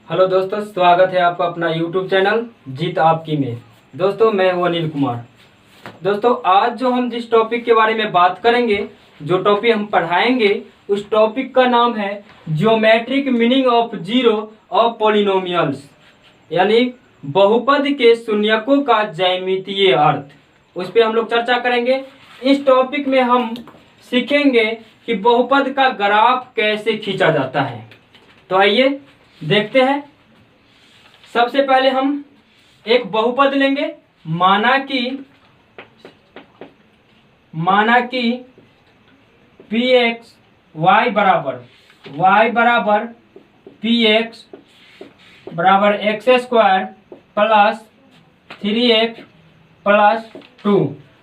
Hello दोस्तों, स्वागत है आपका अपना यूट्यूब चैनल जीत आपकी में। दोस्तों मैं हूं अनिल कुमार। दोस्तों आज जो हम जिस टॉपिक के बारे में बात करेंगे, जो टॉपिक हम पढ़ाएंगे, उस टॉपिक का नाम है geometric meaning of zero of polynomials, यानी बहुपद के शून्यकों का ज्यामितीय अर्थ। उस पर हम लोग चर्चा करेंगे। इस टॉपिक में हम सीखेंगे कि बहुपद का ग्राफ कैसे खींचा जाता है। तो आइए देखते हैं। सबसे पहले हम एक बहुपद लेंगे। माना कि पी एक्स वाई बराबर पी एक्स बराबर x square plus 3x plus 2।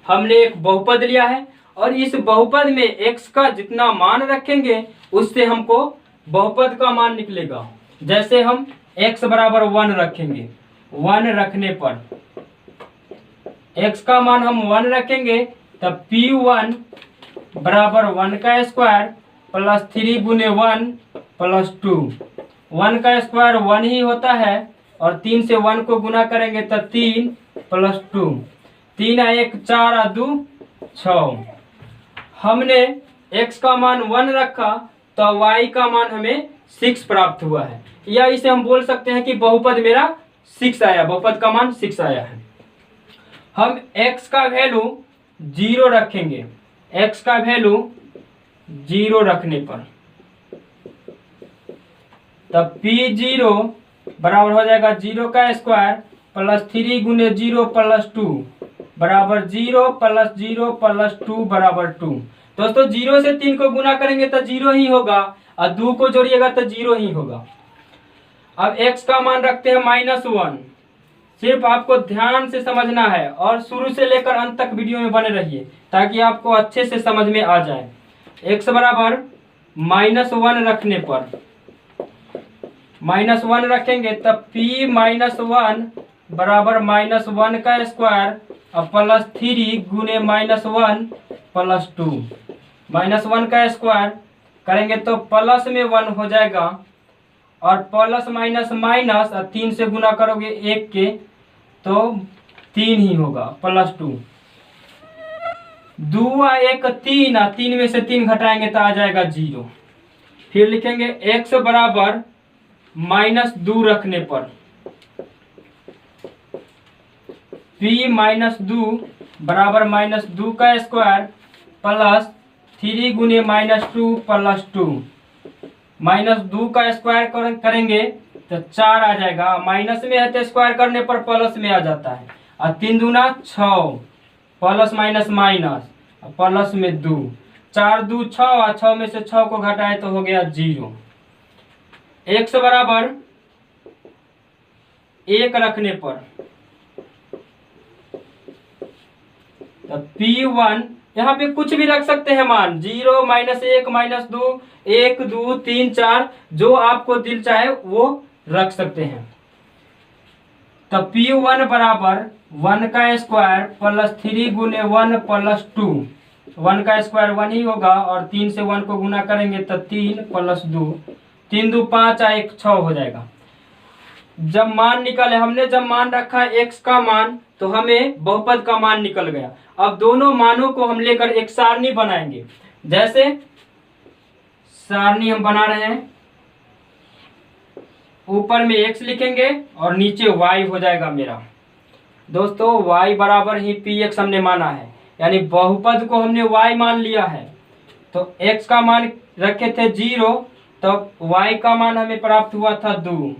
हमने एक बहुपद लिया है और इस बहुपद में x का जितना मान रखेंगे उससे हमको बहुपद का मान निकलेगा। जैसे हम x बराबर 1 रखेंगे, 1 रखने पर x का मान हम 1 रखेंगे तब P1 बराबर 1 का स्क्वायर प्लस 3 गुने 1 प्लस 2। 1 का स्क्वायर 1 ही होता है और 3 से 1 को गुना करेंगे तो 3 प्लस 2, 3 1 4 2 6। हमने x का मान 1 रखा तो y का मान हमें 6 प्राप्त हुआ है, या इसे हम बोल सकते हैं कि बहुपद मेरा 6 आया, बहुपद का मान 6 आया है। हम x का वैल्यू 0 रखेंगे। x का वैल्यू 0 रखने पर तब P0 बराबर हो जाएगा 0 का स्क्वायर प्लस 3 गुने 0 प्लस 2 बराबर 0 प्लस 0 प्लस 2 बराबर 2। दोस्तों 0 से 3 को गुना करेंगे तो 0 ही होगा और 2 को जोड़िएगा तो 0 ही होगा। अब x का मान रखते हैं -1। सिर्फ आपको ध्यान से समझना है और शुरू से लेकर अंत तक वीडियो में बने रहिए ताकि आपको अच्छे से समझ में आ जाए। x बराबर -1 रखने पर -1 रखेंगे तब P-1 बराबर -1 का स्क्वायर और प्लस 3 गुने -1 प्लस 2। -1 का स्क्वायर करेंगे तो प्लस में 1 हो जाएगा और प्लस माइनस माइनस और 3 से गुना करोगे 1 के तो 3 ही होगा प्लस 2। 2 1 3 और 3 में से 3 घटाएंगे तो आ जाएगा 0। फिर लिखेंगे x बराबर -2 रखने पर P-2 बराबर -2 का स्क्वायर प्लस 3 गुने -2 प्लस 2। -2 का स्क्वायर करेंगे तो 4 आ जाएगा। माइनस में है तो स्क्वायर करने पर प्लस में आ जाता है और 3 दूना 6 प्लस माइनस माइनस प्लस में 2, 4 2 6 और 6 में से 6 को घटाए तो हो गया 0। x बराबर 1 रखने पर तो P1 यहाँ पे कुछ भी रख सकते हैं मान, 0 -1 -2 1 2 3 4, जो आपको दिल चाहे वो रख सकते हैं। तब P1 बराबर 1 का स्क्वायर प्लस 3 गुने 1 प्लस 2। 1 का स्क्वायर 1 ही होगा और 3 से 1 को गुना करेंगे तो 3 प्लस 2, 3 2 5 1 6 हो जाएगा। जब मान निकले, हमने जब मान रखा x का मान तो हमें बहुपद का मान निकल गया। अब दोनों मानों को हम लेकर एक सारणी बनाएंगे। जैसे सारणी हम बना रहे हैं, ऊपर में x लिखेंगे और नीचे y हो जाएगा मेरा। दोस्तों y बराबर ही px हमने माना है, यानी बहुपद को हमने y मान लिया है। तो x का मान रखे थे 0 तो y का मान हमें प्राप्त हुआ था 2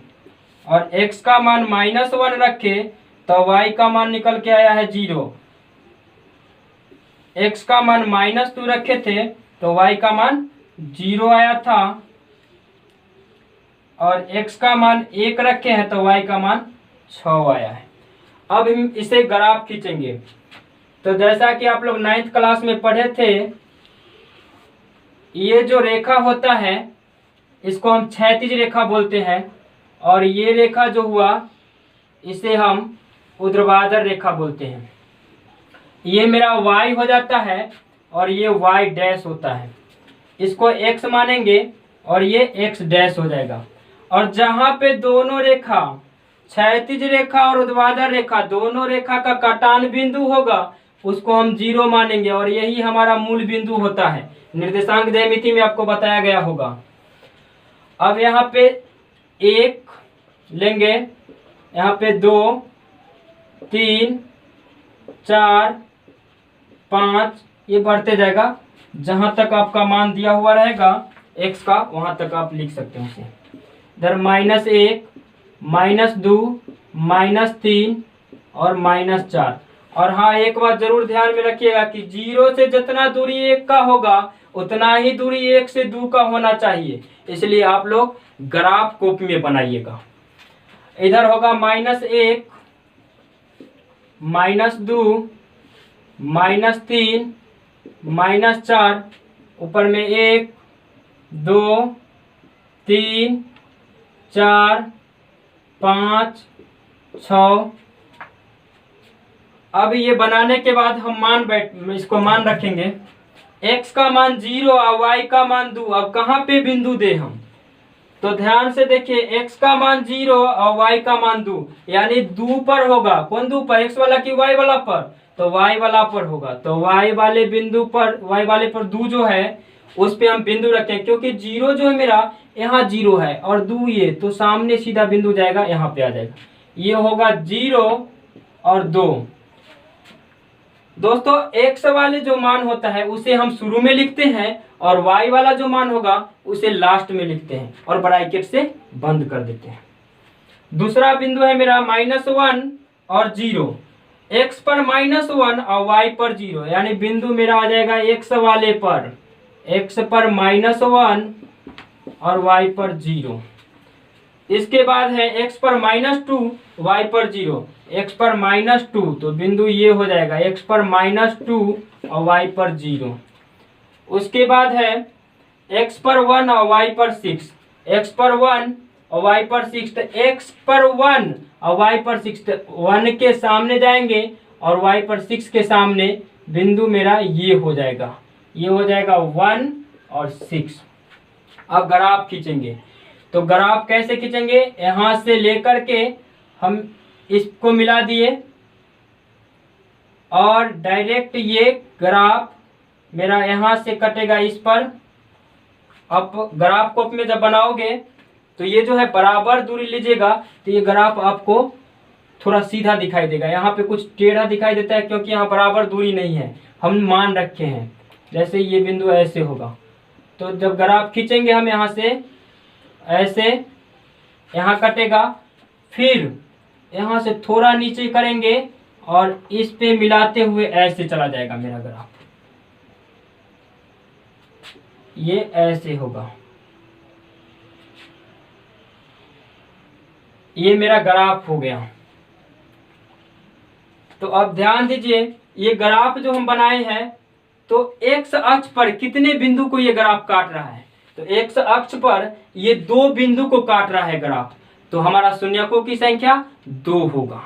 और x का मान -1 रखे तो y का मान निकल के आया है 0। x का मान -2 रखे थे तो y का मान 0 आया था और x का मान 1 रखे हैं तो y का मान 6 आया है। अब हम इसे ग्राफ खींचेंगे। तो जैसा कि आप लोग 9th क्लास में पढ़े थे, ये जो रेखा होता है इसको हम क्षैतिज रेखा बोलते हैं और ये रेखा जो हुआ इसे हम ऊर्ध्वाधर रेखा बोलते हैं। ये मेरा y हो जाता है और ये y डैश होता है। इसको x मानेंगे और ये x डैश हो जाएगा। और जहां पे दोनों रेखा, क्षैतिज रेखा और ऊर्ध्वाधर रेखा, दोनों रेखा का काटान बिंदु होगा उसको हम 0 मानेंगे और यही हमारा मूल बिंदु होता है। निर्देशांक ज्यामिति में आपको बताया गया होगा। अब यहाँ पे 1 लेंगे, यहाँ पे 2, 3, 4, 5, ये बढ़ते जाएगा। जहां तक आपका मान दिया हुआ रहेगा x का वहां तक आप लिख सकते हैं उसे। इधर -1, -2, -3 और -4। और हाँ, एक बात जरूर ध्यान में रखिएगा कि 0 से जितना दूरी 1 का होगा उतना ही दूरी 1 से 2 का होना चाहिए, इसलिए आप लोग ग्राफ कॉपी में बनाइएगा। इधर होगा -1, -2, -3, -4, ऊपर में 1, 2, 3, 4, 5, 6। अब ये बनाने के बाद हम इसको मान रखेंगे। x का मान 0 और y का मान 2। अब कहाँ पे बिंदु दे हम, तो ध्यान से देखिए, x का मान 0 और y का मान 2, यानी 2 पर होगा। कौन 2 पर, x वाला कि y वाला पर? तो y वाला पर होगा। तो y वाले बिंदु पर, y वाले पर 2 जो है उस पे हम बिंदु रखें, क्योंकि 0 जो है मेरा यहाँ 0 है और 2 ये, तो सामने सीधा बिंदु जाएगा, यहाँ पे आ जाएगा। ये होगा 0 और 2। दोस्तों x वाले जो मान होता है उसे हम शुरू में लिखते हैं और y वाला जो मान होगा उसे लास्ट में लिखते हैं और ब्रैकेट से बंद कर देते हैं। दूसरा बिंदु है मेरा -1 और 0। x पर -1 और y पर 0, यानी बिंदु मेरा आ जाएगा x वाले पर, x पर -1 और y पर 0। इसके बाद है x पर -2, y पर 0। x पर -2 तो बिंदु ये हो जाएगा, x पर -2 और y पर 0। उसके बाद है x पर 1 और y पर 6, x पर 1 और y पर 6। तो x पर 1 और y पर 6, तो 1 के सामने जाएंगे और y पर 6 के सामने बिंदु मेरा ये हो जाएगा, ये हो जाएगा 1 और 6। अब ग्राफ खींचेंगे, तो ग्राफ कैसे खींचेंगे, यहाँ से लेकर के हम इसको मिला दिए और डायरेक्ट ये ग्राफ मेरा यहाँ से कटेगा इस पर। अब ग्राफ को में जब बनाओगे तो ये जो है बराबर दूरी लीजिएगा, तो ये ग्राफ आपको थोड़ा सीधा दिखाई देगा। यहाँ पे कुछ टेढ़ा दिखाई देता है क्योंकि यहाँ बराबर दूरी नहीं है, हम मान रखे हैं। जैसे ये बिंदु ऐसे होगा, तो जब ग्राफ खींचेंगे हम यहाँ से ऐसे, यहाँ कटेगा, फिर यहाँ से थोड़ा नीचे करेंगे और इस पे मिलाते हुए ऐसे चला जाएगा मेरा ग्राफ, ये ऐसे होगा। ये मेरा ग्राफ हो गया। तो अब ध्यान दीजिए, ये ग्राफ जो हम बनाए हैं तो x अक्ष पर कितने बिंदु को ये ग्राफ काट रहा है, तो x अक्ष पर ये 2 बिंदु को काट रहा है ग्राफ, तो हमारा शून्यकों की संख्या 2 होगा।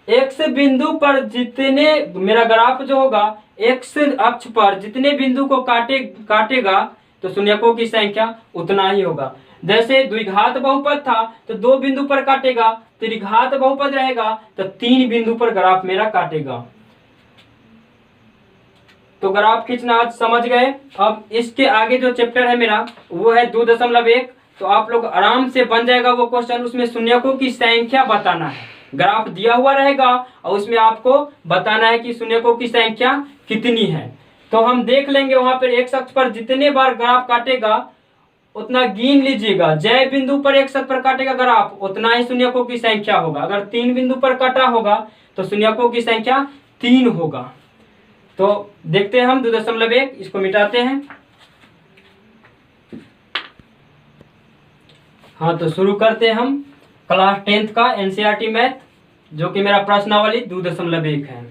x बिंदु पर जितने मेरा ग्राफ जो होगा x अक्ष पर जितने बिंदु को काटेगा तो शून्यकों की संख्या उतना ही होगा। जैसे द्विघात बहुपद था तो 2 बिंदु पर काटेगा, त्रिघात बहुपद रहेगा तो 3 बिंदु पर ग्राफ मेरा काटेगा। तो ग्राफ खींचना आज समझ गए। अब इसके आगे जो चैप्टर है मेरा वो है 2.1, तो आप लोग आराम से बन जाएगा वो क्वेश्चन। उसमें शून्यकों की संख्या बताना है, ग्राफ दिया हुआ रहेगा और उसमें आपको बताना है कि शून्यकों की संख्या कितनी है। तो हम देख लेंगे वहां पर x अक्ष पर जितने बार ग्राफ काटेगा उतना गिन लीजिएगा। जय बिंदु पर x अक्ष पर काटेगा ग्राफ उतना ही शून्यकों की संख्या होगा। अगर 3 बिंदु पर काटा होगा तो शून्यकों की संख्या 3 होगा। तो देखते हैं हम 2.1, इसको मिटाते हैं। हाँ, तो शुरू करते हैं हम क्लास 10th का एनसीईआरटी मैथ, जो कि मेरा प्रश्नावली 2.1 है।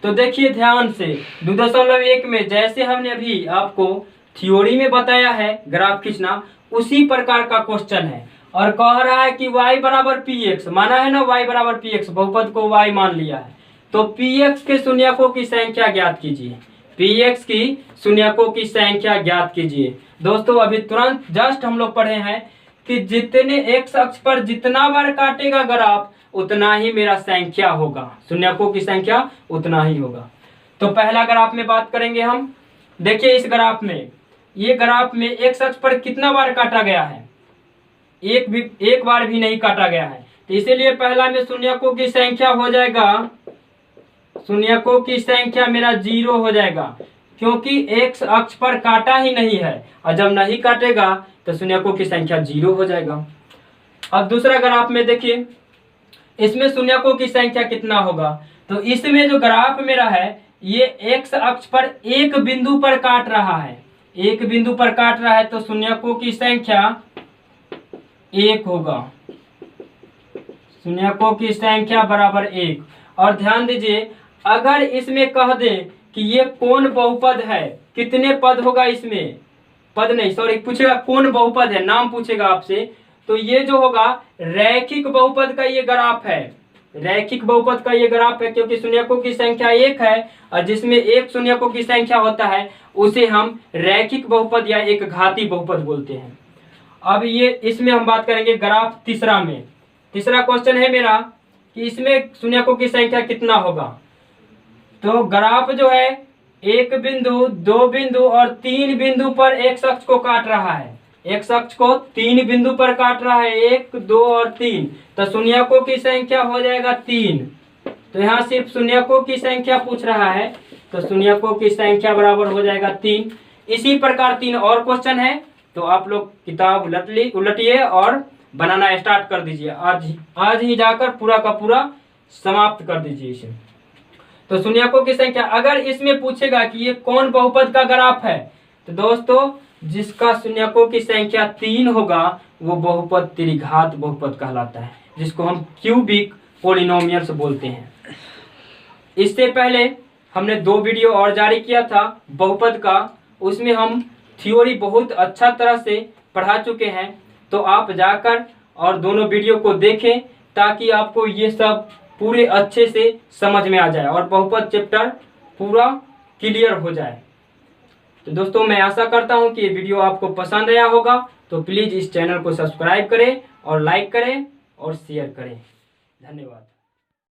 तो देखिए ध्यान से, 2.1 में जैसे हमने अभी आपको थ्योरी में बताया है ग्राफ खींचना, उसी प्रकार का क्वेश्चन है और कह रहा है कि y बराबर px, माना है ना, y बराबर px, बहुपद को y मान लिया है। तो px के शून्यकों की संख्या ज्ञात कीजिए, px की शून्यकों की संख्या ज्ञात कीजिए। दोस्तों अभी तुरंत जस्ट हम लोग पढ़े हैं कि जितने एक्स अक्ष पर जितना बार काटेगा ग्राफ उतना ही मेरा संख्या होगा, शून्यकों की संख्या उतना ही होगा। तो पहला ग्राफ में बात करेंगे हम। देखिए इस ग्राफ में, ये ग्राफ में एक्स अक्ष पर कितना बार काटा गया है, एक बार भी नहीं काटा गया है। तो इसीलिए पहला में शून्यकों की संख्या हो जाएगा, शून्यकों की संख्या मेरा 0 हो जाएगा, क्योंकि एक्स अक्ष पर काटा ही नहीं है, और जब नहीं काटेगा तो शून्यकों की संख्या 0 हो जाएगा। अब दूसरा ग्राफ में देखिए, इसमें शून्यकों की संख्या कितना होगा। तो इसमें जो ग्राफ मेरा है ये एक्स अक्ष पर एक बिंदु पर काट रहा है, एक बिंदु पर काट रहा है, तो शून्यकों की संख्या 1 होगा, शून्यकों की संख्या बराबर 1। और ध्यान दीजिए, अगर इसमें कह दें कि ये कौन बहुपद है, कितने पद होगा इसमें, पद नहीं सॉरी पूछेगा कौन बहुपद है, नाम पूछेगा आपसे, तो ये जो होगा रैखिक बहुपद का ये ग्राफ है, रैखिक बहुपद का ये ग्राफ है, क्योंकि शून्यकों की संख्या 1 है और जिसमें एक शून्यकों की संख्या होता है उसे हम रैखिक बहुपद या एक घाती बहुपद बोलते हैं। अब ये इसमें हम बात करेंगे ग्राफ तीसरा में। तीसरा क्वेश्चन है मेरा कि इसमें शून्यकों की संख्या कितना होगा। तो ग्राफ जो है एक बिंदु, दो बिंदु और 3 बिंदु पर एक्स अक्ष को काट रहा है, एक्स अक्ष को 3 बिंदु पर काट रहा है, 1 2 और 3, तो शून्यकों की संख्या हो जाएगा 3। तो यहाँ सिर्फ शून्यकों की संख्या पूछ रहा है, तो शून्यकों की संख्या बराबर हो जाएगा 3। इसी प्रकार 3 और क्वेश्चन है, तो आप लोग किताब उलटिए और बनाना स्टार्ट कर दीजिए, आज ही जाकर पूरा का पूरा समाप्त कर दीजिए इसे। तो शून्यकों की संख्या अगर इसमें पूछेगा कि ये कौन बहुपद का ग्राफ है, तो दोस्तों जिसका शून्यकों की संख्या 3 होगा वो बहुपद त्रिघात बहुपद कहलाता है, जिसको हम क्यूबिक पॉलिनोमियल्स बोलते हैं। इससे पहले हमने 2 वीडियो और जारी किया था बहुपद का, उसमें हम थ्योरी बहुत अच्छा तरह से पढ़ा चुके हैं, तो आप जाकर और दोनों वीडियो को देखें ताकि आपको ये सब पूरे अच्छे से समझ में आ जाए और बहुपद चैप्टर पूरा क्लियर हो जाए। तो दोस्तों मैं आशा करता हूं कि ये वीडियो आपको पसंद आया होगा, तो प्लीज़ इस चैनल को सब्सक्राइब करें और लाइक करें और शेयर करें। धन्यवाद।